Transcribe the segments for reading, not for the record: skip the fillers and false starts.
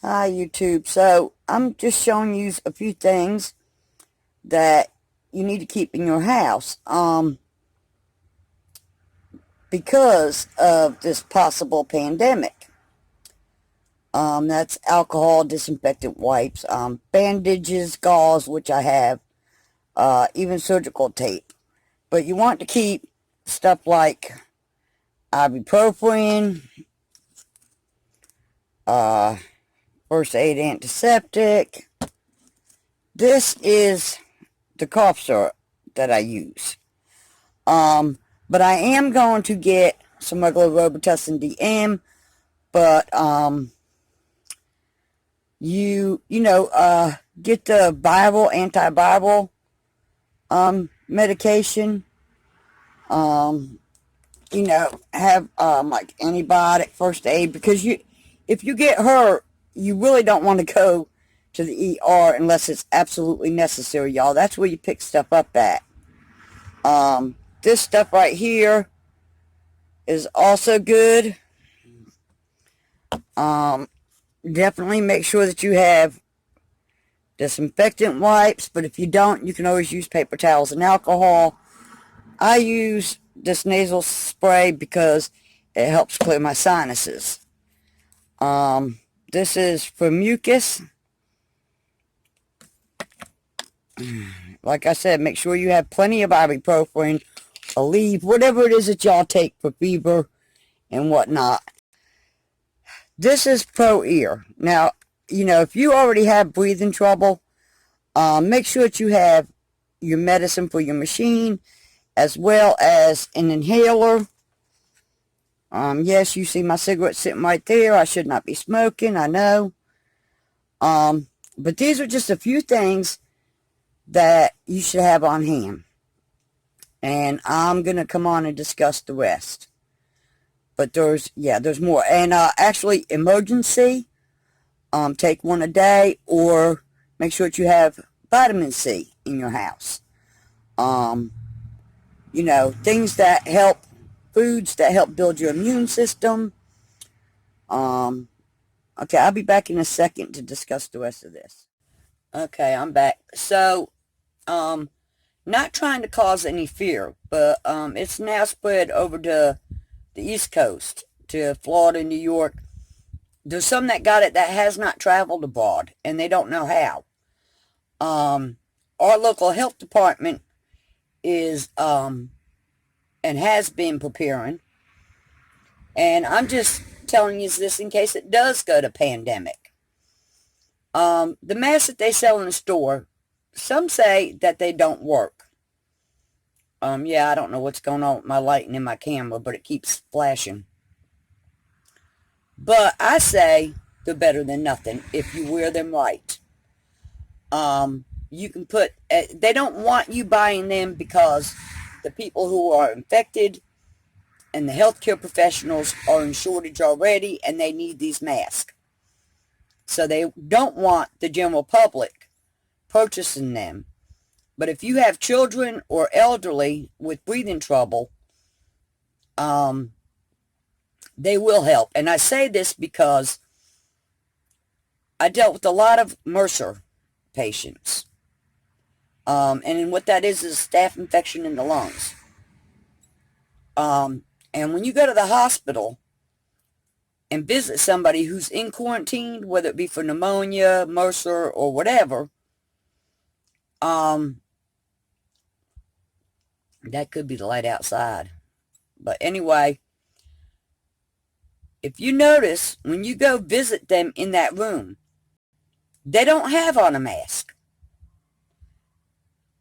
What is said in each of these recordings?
Hi YouTube. So I'm just showing you a few things that you need to keep in your house because of this possible pandemic. That's alcohol, disinfectant wipes, bandages, gauze, which I have, even surgical tape. But you want to keep stuff like ibuprofen, uh, first aid antiseptic. This is the cough syrup that I use. But I am going to get some regular Robitussin DM, but, get the antiviral, medication, have, like antibiotic first aid, because if you get hurt, you really don't want to go to the ER unless it's absolutely necessary, y'all. That's where you pick stuff up at. This stuff right here is also good. Definitely make sure that you have disinfectant wipes, but if you don't, you can always use paper towels and alcohol. I use this nasal spray because it helps clear my sinuses. This is for mucus. Like I said, make sure you have plenty of ibuprofen, Aleve, whatever it is that y'all take for fever and whatnot. This is Pro Ear. Now, if you already have breathing trouble, make sure that you have your medicine for your machine, as well as an inhaler. Yes, you see my cigarette sitting right there. I should not be smoking, I know. But these are just a few things that you should have on hand. And I'm going to come on and discuss the rest. But there's more. And actually, emergency, take one a day, or make sure that you have vitamin C in your house. Things that help, foods that help build your immune system. Okay, I'll be back in a second to discuss the rest of this. Okay, I'm back. So, not trying to cause any fear, but it's now spread over to the East Coast, to Florida, New York. There's some that got it that has not traveled abroad, and they don't know how. Our local health department is, and has been preparing, and I'm just telling you this in case it does go to pandemic. The masks that they sell in the store, some say that they don't work. Yeah, I don't know what's going on with my lighting in my camera, but it keeps flashing. But I say they're better than nothing if you wear them right. You can put, they don't want you buying them because the people who are infected and the healthcare professionals are in shortage already, and they need these masks. So they don't want the general public purchasing them. But if you have children or elderly with breathing trouble, they will help. And I say this because I dealt with a lot of MRSA patients. And what that is a staph infection in the lungs. And when you go to the hospital and visit somebody who's in quarantine, whether it be for pneumonia, MRSA, or whatever, that could be the light outside. But anyway, if you notice, when you go visit them in that room, they don't have on a mask.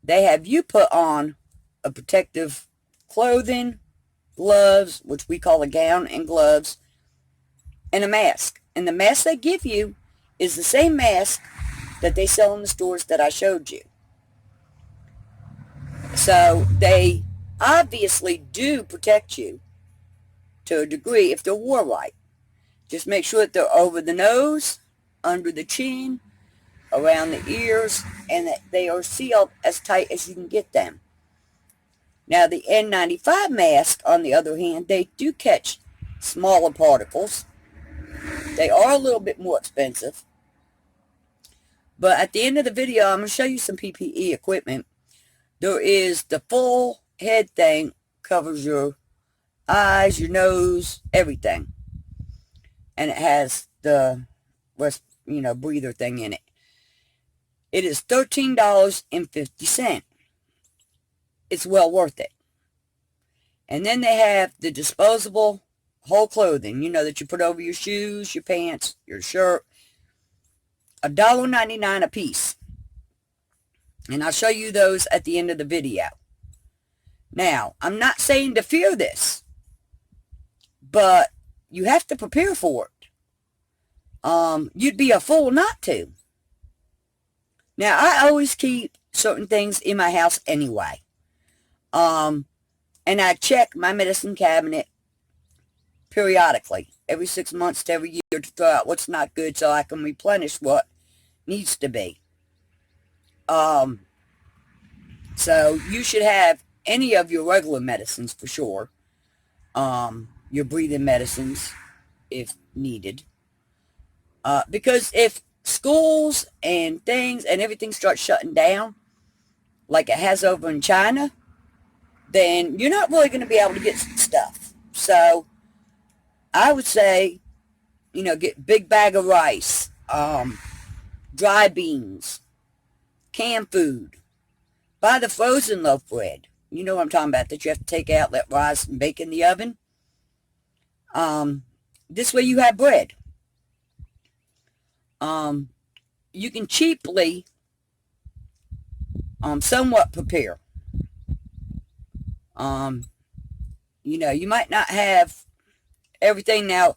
They have you put on a protective clothing, gloves, which we call a gown, and gloves, and a mask. And the mask they give you is the same mask that they sell in the stores that I showed you. So they obviously do protect you to a degree if they're worn right. Just make sure that they're over the nose, under the chin, around the ears, and that they are sealed as tight as you can get them. Now the N95 masks, on the other hand, they do catch smaller particles. They are a little bit more expensive, But at the end of the video, I'm going to show you some PPE equipment. There is the full head thing, covers your eyes, your nose, everything. And it has the, breather thing in it. It is $13.50. It's well worth it. And then they have the disposable whole clothing, that you put over your shoes, your pants, your shirt. $1.99 a piece. And I'll show you those at the end of the video. Now, I'm not saying to fear this, but you have to prepare for it. You'd be a fool not to. Now, I always keep certain things in my house anyway. And I check my medicine cabinet periodically, every 6 months to every year, to throw out what's not good so I can replenish what needs to be. So you should have any of your regular medicines for sure. Your breathing medicines if needed. Because if schools and things and everything starts shutting down, like it has over in China, then you're not really going to be able to get stuff. So I would say, get a big bag of rice, dry beans, canned food. Buy the frozen loaf bread. You know what I'm talking about, that you have to take out, let rise, and bake in the oven. This way you have bread. You can cheaply, somewhat prepare. You might not have everything. Now,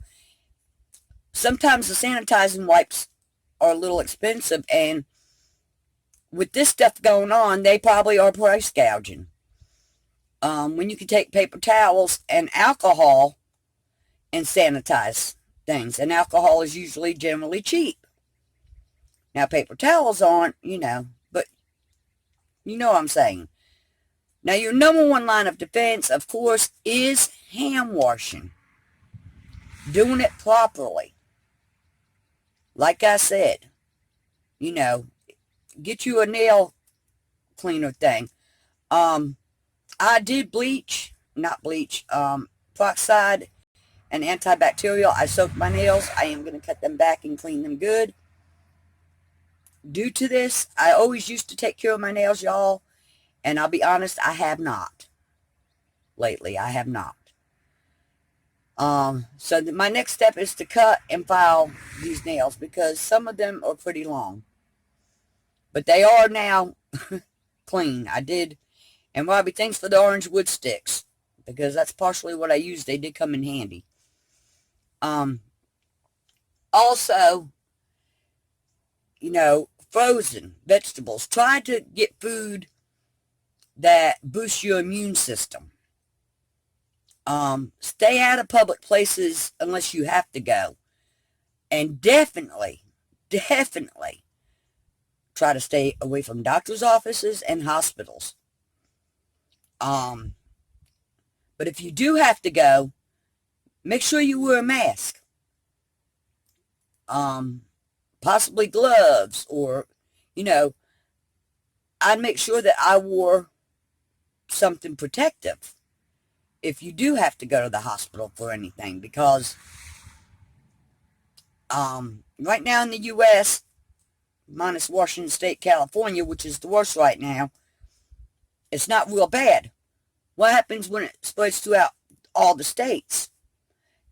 sometimes the sanitizing wipes are a little expensive, and with this stuff going on, they probably are price gouging. When you can take paper towels and alcohol and sanitize things, and alcohol is usually generally cheap. Now, paper towels aren't, but you know what I'm saying. Now, your number one line of defense, of course, is hand washing. Doing it properly. Like I said, get you a nail cleaner thing. I did peroxide and antibacterial. I soaked my nails. I am going to cut them back and clean them good. Due to this, I always used to take care of my nails, y'all. And I'll be honest, I have not. Lately, I have not. So my next step is to cut and file these nails, because some of them are pretty long. But they are now clean. I did. And Robbie, thanks for the orange wood sticks, because that's partially what I used. They did come in handy. Also, frozen vegetables. Try to get food that boosts your immune system. Stay out of public places unless you have to go. And definitely try to stay away from doctor's offices and hospitals. But if you do have to go, make sure you wear a mask. Possibly gloves, or, I'd make sure that I wore something protective if you do have to go to the hospital for anything, because right now in the U.S., minus Washington State, California, which is the worst right now, it's not real bad. What happens when it spreads throughout all the states?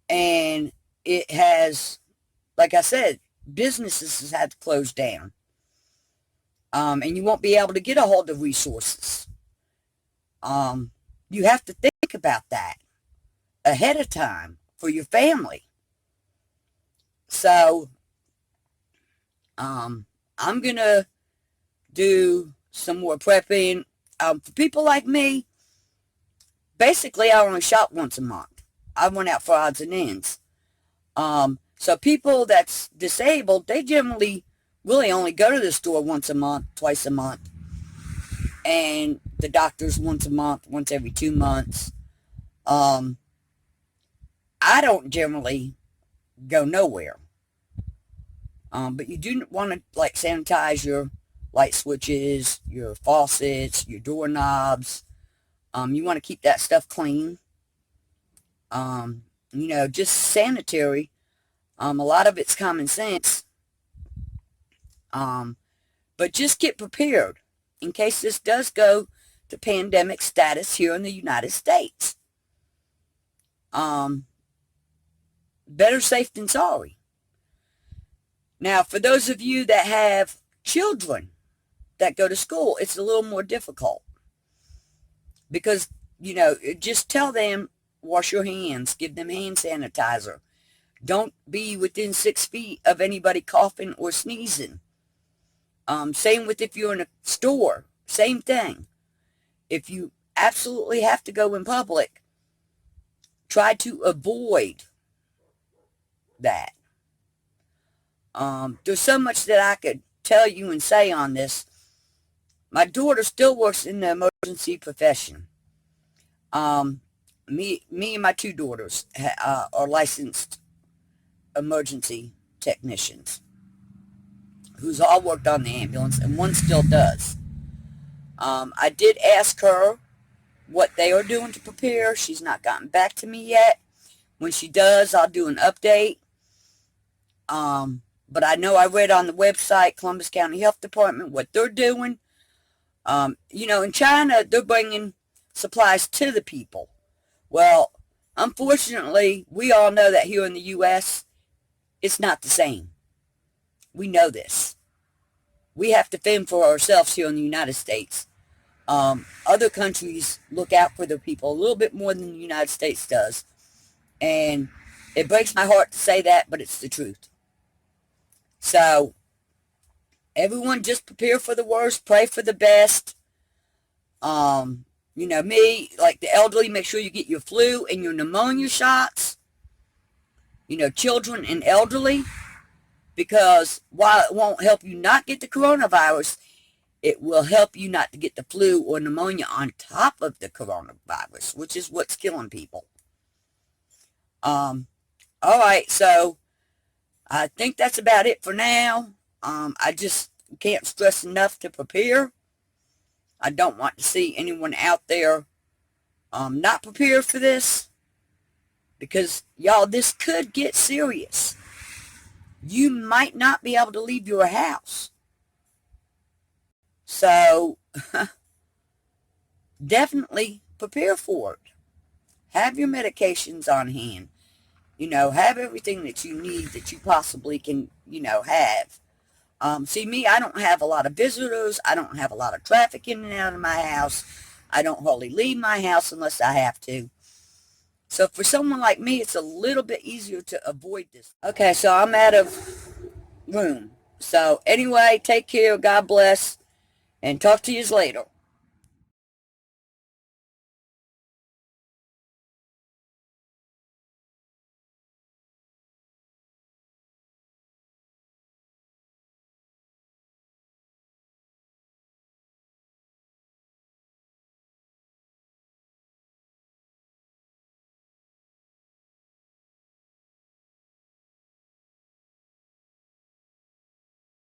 And it has, like I said, businesses have to close down. And you won't be able to get a hold of resources. You have to think about that ahead of time for your family. So, I'm going to do some more prepping. For people like me, basically I only shop once a month. I went out for odds and ends. So people that's disabled, they generally really only go to the store once a month, twice a month. And the doctors once a month, once every 2 months. I don't generally go nowhere. But you do want to like sanitize your light switches, your faucets, your doorknobs. You want to keep that stuff clean. Just sanitary. A lot of it's common sense. But just get prepared in case this does go to pandemic status here in the United States. Better safe than sorry. Now, for those of you that have children that go to school, it's a little more difficult because, just tell them, wash your hands, give them hand sanitizer. Don't be within 6 feet of anybody coughing or sneezing. Same with if you're in a store, same thing. If you absolutely have to go in public, try to avoid that. There's so much that I could tell you and say on this. My daughter still works in the emergency profession. Me and my 2 daughters are licensed emergency technicians who's all worked on the ambulance, and one still does. I did ask her what they are doing to prepare. She's not gotten back to me yet. When she does, I'll do an update. But I know I read on the website, Columbus County Health Department, what they're doing. In China, they're bringing supplies to the people. Well, unfortunately, we all know that here in the U.S., it's not the same. We know this. We have to fend for ourselves here in the United States. Other countries look out for their people a little bit more than the United States does. And it breaks my heart to say that, but it's the truth. So, everyone just prepare for the worst, pray for the best. Me, like the elderly, make sure you get your flu and your pneumonia shots. Children and elderly. Because while it won't help you not get the coronavirus, it will help you not to get the flu or pneumonia on top of the coronavirus, which is what's killing people. All right, so I think that's about it for now. I just can't stress enough to prepare. I don't want to see anyone out there not prepared for this. Because, y'all, this could get serious. You might not be able to leave your house. So, definitely prepare for it. Have your medications on hand. Have everything that you need that you possibly can, have. See, me, I don't have a lot of visitors. I don't have a lot of traffic in and out of my house. I don't hardly leave my house unless I have to. So for someone like me, it's a little bit easier to avoid this. Okay, so I'm out of room. So anyway, take care. God bless. And talk to you later.